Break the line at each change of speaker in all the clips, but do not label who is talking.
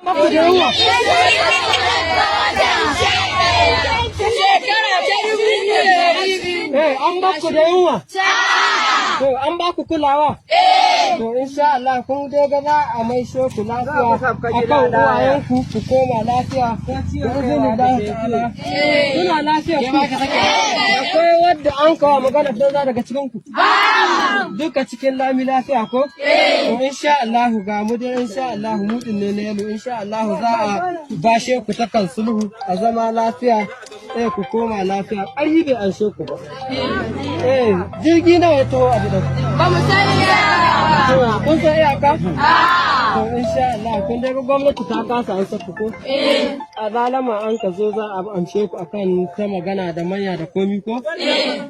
An ba ku da yunwa? To an ba ku kulawa? To insha Allah kun dai ga za a mai so ku lafiya akan uwayenku ku koma lafiya. Da izinin Allah ta'ala. Kuna lafiya ku. Akwai wadda an kawo magana banza daga cikin ku. Duka cikin lami lafiya ko? To insha Allah ga mu dai insha Allah mu din ne yalo insha Allah za a bashe ku ta kan sulhu a zama lafiya. Ku koma lafiya. Ai bai an ku ba. Jirgi nawa ya taho a gidan? Ba mu sani ba. Kun san iyaka? To insha Allah kun dai gwamnati ta kasa an saka ko? A zalama an ka zo za a amshe ku akan ta magana da manya da komi ko?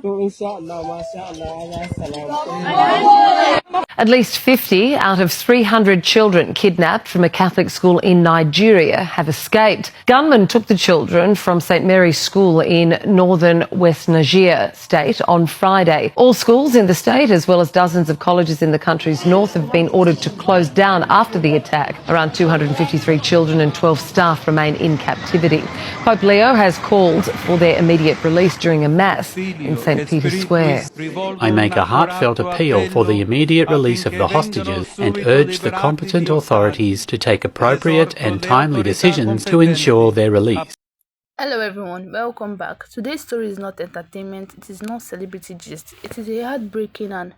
To insha Allah masha Allah ya salamu.
At least 50 out of 300 children kidnapped from a Catholic school in Nigeria have escaped. Gunmen took the children from St Mary's School in northern West Niger state on Friday. All schools in the state, as well as dozens of colleges in the country's north, have been ordered to close down after the attack. Around 253 children and 12 staff remain in captivity. Pope Leo has called for their immediate release during a mass in St Peter's Square.
I make a heartfelt appeal for the immediate release of the hostages and urge the competent authorities to take appropriate and timely decisions to ensure their release.
Hello everyone, welcome back. Today's story is not entertainment, it is not celebrity gist. It is a heartbreaking and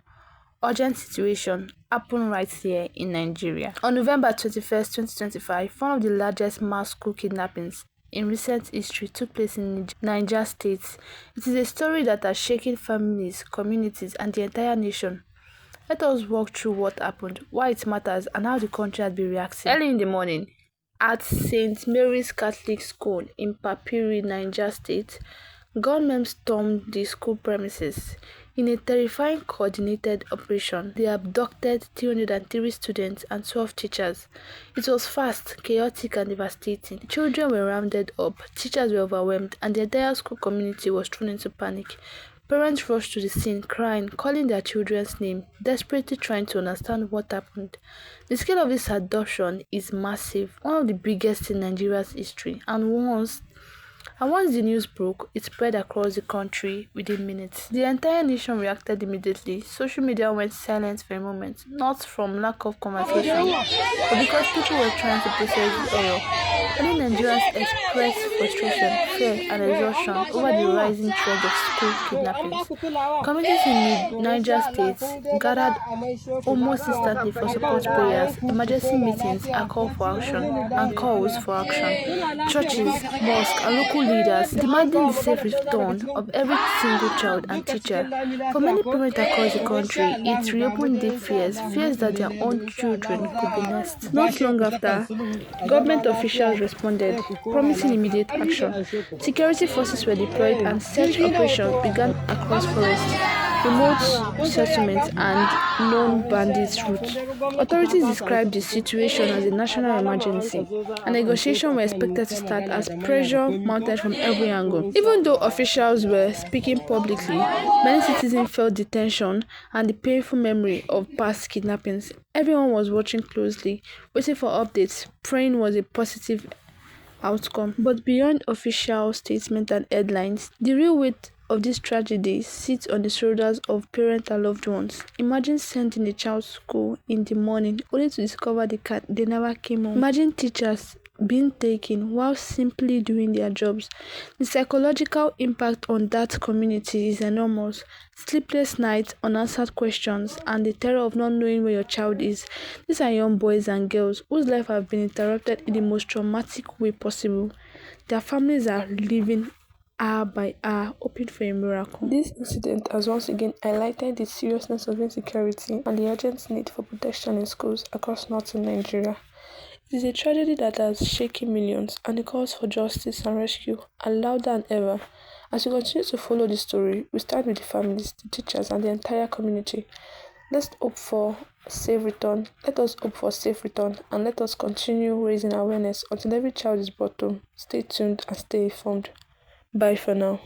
urgent situation happened right here in Nigeria. On November 21st, 2025, one of the largest mass school kidnappings in recent history took place in Niger State. It is a story that has shaken families, communities, and the entire nation. Let us walk through what happened, why it matters, and how the country has been reacting. Early in the morning, at St. Mary's Catholic School in Papiri, Niger State, gunmen stormed the school premises. In a terrifying coordinated operation, they abducted 303 students and 12 teachers. It was fast, chaotic, and devastating. Children were rounded up, teachers were overwhelmed, and the entire school community was thrown into panic. Parents rushed to the scene, crying, calling their children's name, desperately trying to understand what happened. The scale of this abduction is massive, one of the biggest in Nigeria's history, and once the news broke, it spread across the country within minutes. The entire nation reacted immediately. Social media went silent for a moment, not from lack of conversation, but because people were trying to process the horror. Many Nigerians expressed frustration, fear, and exhaustion over the rising trend of school kidnappings. Communities in Niger State gathered almost instantly for support prayers, emergency meetings, and calls for action. Churches, mosques, and local leaders demanding the safe return of every single child and teacher. For many parents across the country, it reopened deep fears that their own children could be next. Not long after, government officials responded, promising immediate action. Security forces were deployed and search operations began across forests, remote settlements, and known bandits routes. Authorities described the situation as a national emergency, and negotiations were expected to start as pressure mounted from every angle. Even though officials were speaking publicly, many citizens felt the tension and the painful memory of past kidnappings. Everyone was watching closely, waiting for updates, praying was a positive outcome. But beyond official statements and headlines, the real weight of this tragedy sits on the shoulders of parents and loved ones. Imagine sending a child to school in the morning only to discover they never came home. Imagine teachers being taken while simply doing their jobs. The psychological impact on that community is enormous. Sleepless nights, unanswered questions, and the terror of not knowing where your child is. These are young boys and girls whose lives have been interrupted in the most traumatic way possible. Their families are living hour by hour, hoping for a miracle. This incident has once again highlighted the seriousness of insecurity and the urgent need for protection in schools across northern Nigeria. It is a tragedy that has shaken millions, and the calls for justice and rescue are louder than ever. As we continue to follow this story, we stand with the families, the teachers, and the entire community. Let's hope for safe return. Let us hope for safe return, and let us continue raising awareness until every child is brought home. Stay tuned and stay informed. Bye for now.